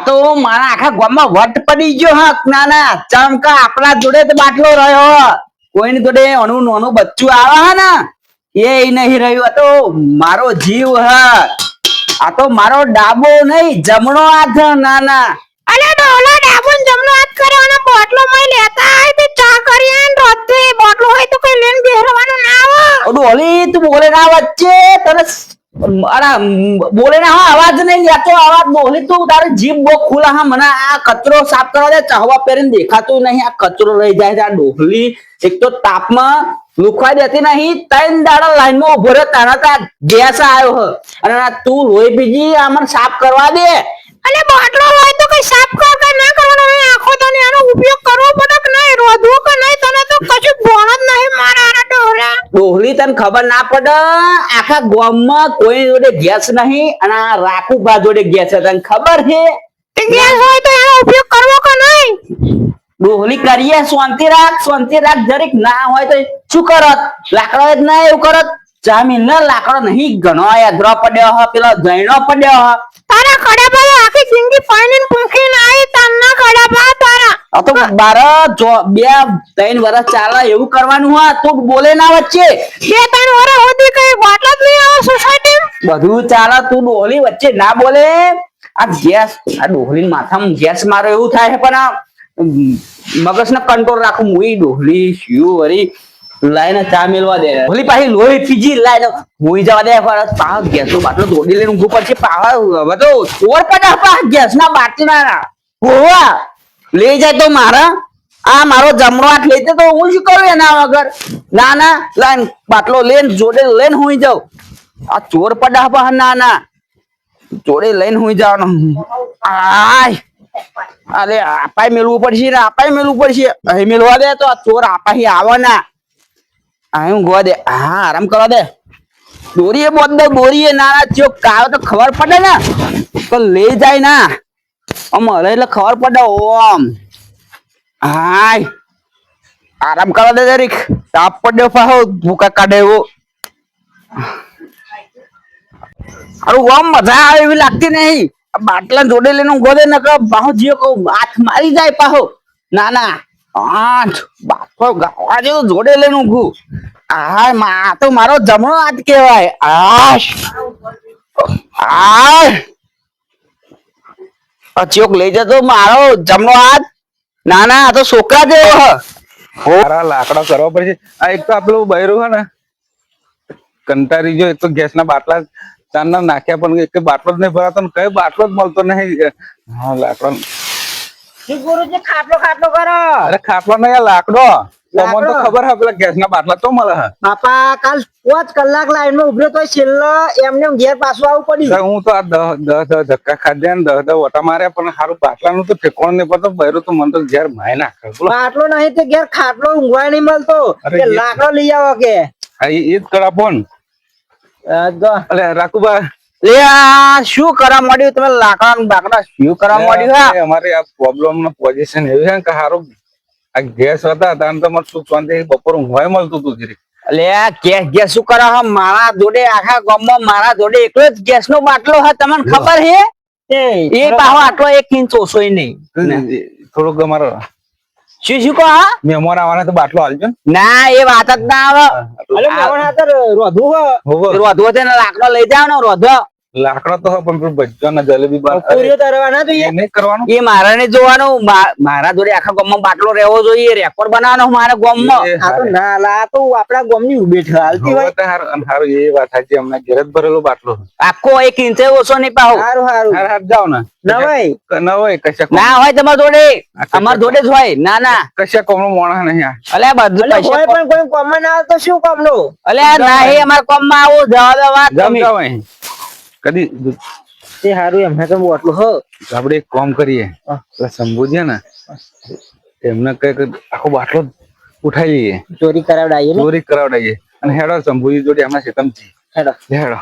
તો મારા આખા ગામમાં વટ પડી ગયો હક ના ચમકા આપણા જોડે તો બાટલો રહ્યો કોઈની જોડે અણુ નાનું બચ્ચું આવે હે ને એ નહીં રહ્યું આ તો મારો જીવ હ આ તો મારો ડાબો નહીં જમણો હાથ નાના અલે ડોલા ડાબો ને જમણો હાથ કરે અને બોટલો માં લેતા આય તે ચા કરીએ ને રોતે બોટલો હોય તો કઈ લેન બેહરવાનું ના આવે ડોલી તું બોલે ના વચ્ચે તને અરે બોલે ના અવાજ નહીં લેતો અવાજ ડોલી તું તારે જીભ બહુ ખુલા હા મને આ કચરો સાફ કરવા દે ચાહવા પહેરીને દેખાતું નહીં આ કચરો રહી જાય છે આ ડોલી એક તો તાપમાં લુખવાઈ દેતી નહીં 3 દાડા લાઈનમાં ઉભો રહ્યો તારા તા ગેસ આવ્યો હ અને તું લોહી બીજી આ મને સાફ કરવા દે અલે બોટલો હોય તો કઈ સાફ કર કે ના કરવાનો આખો તને એનો ઉપયોગ કરવો પડે કે નહીં રોધવો કે નહીં તને તો કશું ભણ જ નહીં મારા ડોલા ડોહલી તને ખબર ના પડે આખા ગામમાં કોઈ જોડે ગેસ નહીં અને આ રાખુભા જોડે ગેસ છે તને ખબર છે ગેસ હોય તો એનો ઉપયોગ કરવો કે નહીં ડોહલી કરીએ શાંતિ રાખ જરીક ના હોય તો શું કરત લાકડો જ ના એવું કરત જામીન ના લાકડો નહીં ઘણો યાદ્રો પડ્યો હ પેલો જૈણો પડ્યો હ તારા ખડાપા આખી જિંદગી પાણીને પૂંખીને આવી તન્ના ખડાપા તારા આ તો 2-3 વર્ષ ચાલે એવું કરવાનું હ તું બોલે ના વચ્ચે 2-3 વર્ષ સુધી કઈ બાટલા જ નહીં આવે સોસાયટી બધું ચાલે તું ડોહલી વચ્ચે ના બોલે આ ગેસ આ ડોહલી માથામાં ગેસ મારો એવું થાય છે પણ મગજ ને કંટ્રોલ રાખું મુઈ ડોહલી શું વરી લાઈને ચા મેલવા દે ડોહલી પાછી લોહી ફીજી લાઈને મુઈ જવા દે પર પા ગેસ નો બાટલો દોડી લઈને ઊભું પડશે પાવા હવે તો ચોર પડે પા ગેસ ના બાટલા હોવા લઈ જાય તો મારા આ મારો જમણો હાથ લઈ તો હું શું કરું એના વગર ના લાઈન બાટલો લઈને જોડે લઈને હુઈ જાઉં આ ચોર પડે પા ના જોડે લઈને હુઈ જવાનું આય અરે આપાય મેલવું પડશે ને આપાય મેલવું પડશે અહીં મેલવા દે તો આ ચોર આપાહી આવે ના અહીં ગોવા દે હા આરામ કરવા દે દોરીએ બોલ દે દોરીએ નાના ચોક કાવ તો ખબર પડે ને તો લઈ જાય ના આમ હરે એટલે ખબર પડે ઓમ હાય આરામ કરવા દે જરીક તાપ પડ્યો પાહો ભૂકા કાઢે એવો અરે ઓમ મજા આવે એવી લાગતી નહીં બાટલા જોડે લઈને ગોદે ન કે બાહુ જીઓ કો હાથ મારી જાય પાહો ના આઠ બાપો ગાવા જેવું જોડે લઈને ઊભું આ મા તો મારો જમણો હાથ કહેવાય આશ આ ચોક લઈ જતો મારો જમણો હાથ ના આ તો છોકરા જેવો હ મારા લાકડા કરવા પડશે આ એક તો આપણું બૈરું હે ને કંટારી જો એક તો ગેસ ના બાટલા ચાંદા નાખ્યા પણ એક બાટલો જ નહીં ભરાતો ને કઈ બાટલો જ મળતો નહીં હા લાકડો ગુરુજી ખાટલો કરો અરે ખાટલો નહીં લાકડો તમને તો ખબર હે પેલા ગેસ ના બાટલા તો મળે હે બાપા કાલ 5 કલાક લાઈન માં ઉભ્યો તો છેલ્લો એમને ઘેર પાછું આવવું પડી હું તો આ 10 ધક્કા ખાધ્યા ને 10 વટા માર્યા પણ સારું બાટલાનું તો ઠેકોણ નહીં પડતો બૈરું તો મને તો ઘેર માય નાખે બાટલો નહીં તો ઘેર ખાટલો ઊંઘવાય નહીં મળતો લાકડો લઈ આવો કે એ જ કરા પણ અલે રાખુબા લે આ શું કરવા માંડ્યું તમે લાકડા બાકડા શું કરવા માંડ્યું અમારે આ પ્રોબ્લેમ નો પોઝિશન એવી છે કે સારું આ ગેસ હતા તાન તો મને સુખ શાંતિ બપોર ઊંઘવાય મળતું હતું જરીક એટલે ગેસ શું કરે મારા જોડે આખા ગામમાં મારા જોડે એકલો જ ગેસ નો બાટલો હે તમને ખબર હે એ પાહો આટલો 1 ઇંચ ઓછોય નહીં થોડુંક અમારો શું કહો હા મહેમાન આવવાના તો બાટલો હાલજો ના એ વાત જ ના આવે અલે મહેમાન હાથર રોધવો છે ને લાકડો લઈ જાવ ને રોધો લાકડો તો પણ ભજ્જો ને જલેબી નહીં કરવાનું એ મારા ને જોવાનું મારા જોડે આખા ગામમાં બાટલો રહેવો જોઈએ રેકોર્ડ બનાવવાનો મારા ગામમાં ના લા તો આપડા ગામની ઉભેઠ હાલતી હોય સારું એ વાત સાચી હમણાં ઘેર જ ભરેલો બાટલો આખો 1 ઇંચ ઓછો નહીં પાહો સારું જાવ ને નવાય કશા ના હોય તમારા જોડે અમારા જોડે જ હોય ના કશા કોમનો મોણા નહીં અલે બધું હોય પણ કોઈ કોમ ના આવે તો શું કોમ નો અલે ના હે અમારા કોમ માં આવો જવા વાત જાવ કદી તે હારું એમ તો બોટલો હો આપણે એક કામ કરીએ પેલા શંભુજી ને એમને કઈક આખો બાટલો ઉઠાઈ લઈએ ચોરી કરાવડાવીએ અને હેડો શંભુજી જોડે એમના શેતમજી હેડો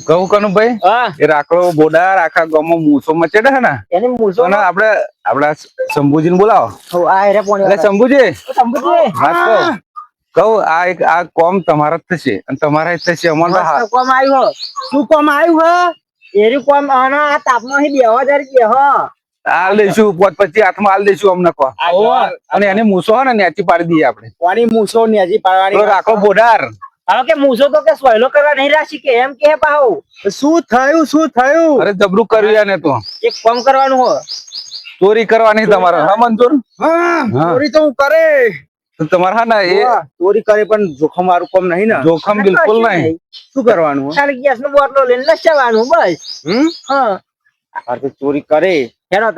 કહું કનું ભાઈ એ રાખડો બોડાર આખા ગામમાં મૂસો મચેડે હે ને એને મૂસો ને આપડા શંભુજી ને બોલાવો આ રે પોણી શંભુજી કહું આ કોમ તમારા જ થશે અને તમારા જ થશે અમારે કોમ આવ્યું શું કોમ આવ્યું એરી કોમ આના આ તાપમાં હી બેહવા જરી બેહ હાલ દઈશું પોત પછી હાથમાં હાલ દઈશું અમને કહો અને એને મૂસો હે ને નેચી પાડી દઈએ આપણે કોની મૂસો નેજી પેલો પાડવાની રાખો બોડાર હવે કે મૂસો તો કે સોયલો કરવા નહીં રાશી કે એમ કે પાહુ શું થયું અરે જબરું કર્યું એને તો એક કામ કરવાનું હો ચોરી કરવાની તમારે હા મંજૂર હા. ચોરી તો હું કરે તો તમારે હા ને એ ચોરી કરે પણ જોખમ વાળું કામ નહીં ને જોખમ બિલકુલ નહીં શું કરવાનું ખાલી ગેસ નો બોટલો લઈને લસવાનું બસ હા આ તો ચોરી કરે હેડો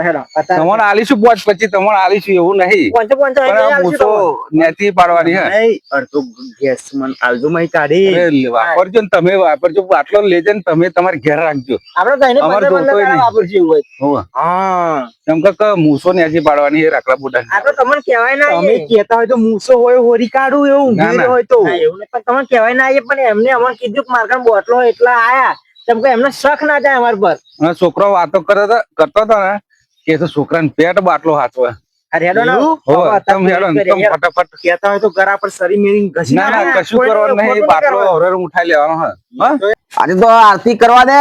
તમારે આલીશું પોત પછી તમારે આલીશું એવું નહીં પંચો પણ આ મૂસો નેચી પાડવાની હે અડધો ગેસ મન આલજો મહી કાઢી અરે વાપરજો ને તમે વાપરજો બાટલો લેજે ને તમે તમારે ઘેર રાખજો આપણે કહીને અમારે જોતોય નહીં. વાપરશું એવું હોય હોવે. હા કેમ કે મૂસો નેચી પાડવાની એ રાખલા બોડા આ તો તમને કહેવાય ના તમે કહેતા હોય તો મૂસો હોય હોરી કાઢું એવું ના, ના. હોય તો એવું નહીં પણ તમને કહેવાય ના આવીએ પણ એમને અમને કીધું કે મારા બોટલો એટલા આયા તેમ કે એમને શક ના જાય અમાર પર અને છોકરો વાતો કરતો હતો ને કે તો છોકરાને પેટ બાટલો હાચવા આ રેડો ના હોવે, તમે હેડો ને, તમે ફટાફટ કહેતા હોય તો ગરા પર સરી મેરી ઘસી ના ના કશું કરવાનું નહીં બાટલો હરે ઉઠાઈ લેવાનો હે હા? આજે તો આરતી કરવા દે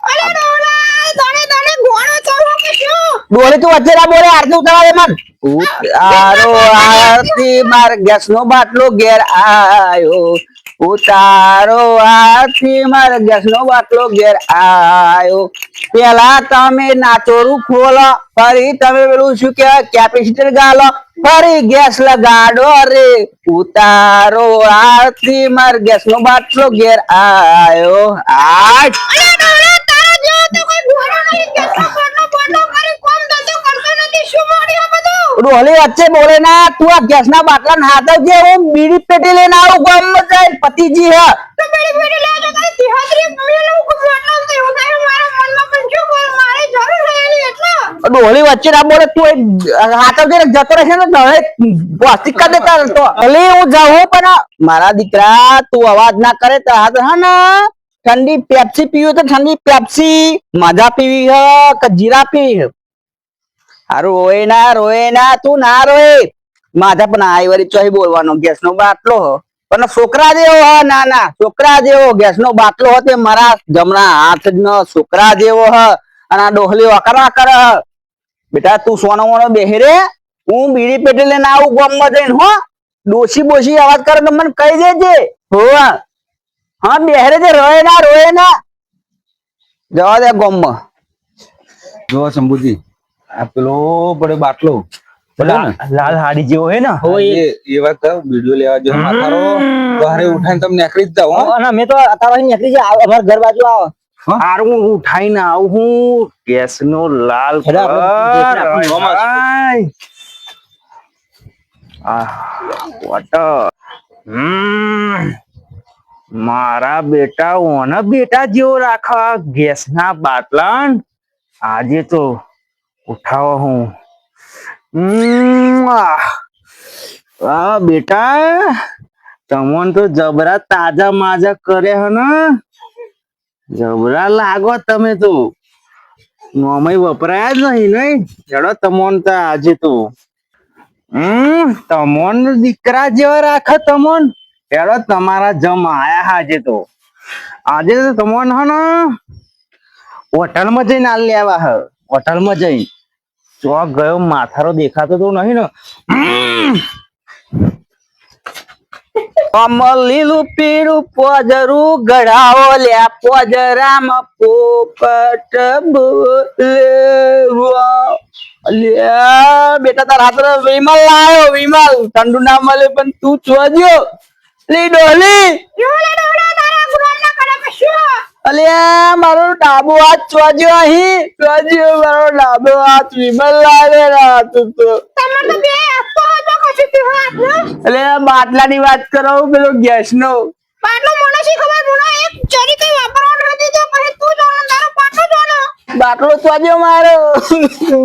અરે ડોલા તને તને ગોળો ચાલો કે શું ડોલી તું વચ્ચે ના બોલે આરતી ઉતારવા દે મન ઉતારો આરતી માર ગેસ નો બાટલો ઘેર આયો ઉતારો આરતી માર ગેસ નો બાટલો ઘેર આયો પેલા તમે નાચોરું ખોલો ફરી તમે પેલું શું કહેવાય કેપેસિટર ગાલો ફરી ગેસ લગાડો રે ઉતારો આરતી માર ગેસ નો બાટલો ઘેર આયો આજ અરે ડોલા તારા જેવો તો કોઈ ગોળો નહીં કે સપોર્ટનો બોટલો કરી કોમ ધંધો કરતો નથી શું મોડ્યો બધું ડોલી વચ્ચે બોલે ના તું આ ગેસ ના બાટલા ના હાથ જે હું બીડી પેટી લઈને આવું ગામમાં જાય પતિજી હે તો બેડી બેડી લે તો તારી તિહાત્રી મેલું કો બોટલો તો એવું થાય મારા મનમાં પણ શું બોલ મારી જરૂર છે એની એટલે ડોલી વચ્ચે ના બોલે તું હાથ જે જતો રહેશે ને હવે પ્લાસ્ટિક કરી દેતા તો ભલે હું જાઉં પણ મારા દીકરા તું અવાજ ના કરે તો હાથ હા ને ઠંડી પેપ્સી પીવી તો ઠંડી પેપ્સી મજા પીવી હે કે જીરા પીવી હે હારું રોય ના તું ના રોય માથા પણ આ વળી ચોહી બોલવાનો ગેસ નો બાટલો હો પણ છોકરા જેવો હ ના ના છોકરા જેવો ગેસ નો બાટલો હો તે મારા જમણા હાથ નો છોકરા જેવો હ અને આ ડોહલી વકરા કરે હ બેટા તું સોનો મોનો બેહી રે હું બીડી પેટી લઈને આવું ગામમાં જઈને હો ડોસી બોસી અવાજ કરે તો મને કહી દેજે હો હા બેહરે જે રોય ના જવા દે ગામમાં જો શંભુજી આ પેલો પડે બાટલો લાલ હાડી જેવો હે ને એ વાત વિડિયો લેવા જો માથારો તો હારે ઉઠાઈને તમે નીકળી જ જાઓ હો. અને મેં તો અત્યારે નીકળી જાય અમારા ઘર બાજુ આવો હા? હારું હું ઉઠાઈને આવું હું ગેસ નો લાલ હેડો આપણે કલર. જોવામાં આય. આહ, water. મારા બેટા ઓના બેટા જેવો રાખા ગેસ ના બાટલા આજે તો ઉઠાવો હું આ બેટા તમોન તો જબરા તાજા માજા કરે હે ને જબરા લાગો તમે તો નોમય વપરાયા જ નહીં હેડો તમોન તા આજે તો તમોન દીકરા જેવા રાખે તમોન હેડો તમારા જમ આયા આજે તો તમોન હે ને હોટલમાં જઈને આલ લેવા હે હોટલમાં જઈને ચોક ગયો માથારો દેખાતો તો નહીં ને કમલ લીલું પીળું પોજરું ગઢાઓ લ્યા પોજરામાં પોપટ બોલે લ્યા બેટા તારા હાથે વિમલ લાયો વિમલ ઠંડુ ના મળે પણ તું ચોજો લી ડોલી અલ્યા મારો ડાબો હાથ ચોજો અહીં ચોજો મારો ડાબો હાથ વિમલ લાવે તું તો એટલે બાટલા ની વાત કરો પેલો ગેસ નો બાટલો ચોજો મારો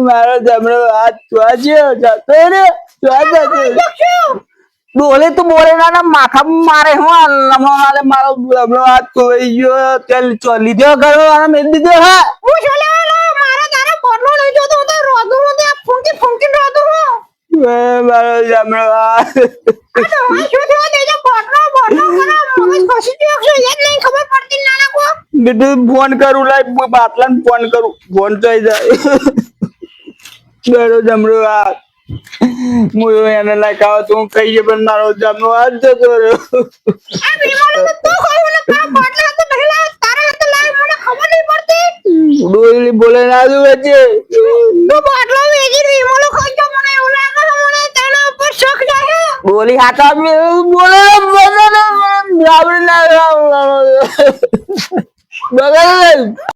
મારો જમણો હાથ ચોજો જતો રે બોલે તું બોલે ના માથા મારે હું લમણો મારો જમણો હાથ ખોઈ ગયો તેલ લીધો ગયો અને મેં દીધો હા મારો જમણો હાથ બેટું ફોન કરું લાય બાટલા ને ફોન કરું ફોન થઈ જાય મારો જમરો આ હું એને લાગ્યો તું કઈ છે પણ મારો જમરો હાથ જતો રહ્યો આ વિમલો તો તું કહ્યું ને કા બાટલા તો નહીં લાવ તારા હાથ લાવ મને ખબર નહીં પડતી ડોલી બોલે ના દઉં વચ્ચે તું બાટલો વેચી વિમલો ખાઈ તો મને એવું લાગે છે મને તેના ઉપર શક જાય ડોલી હાથા બોલે બગલ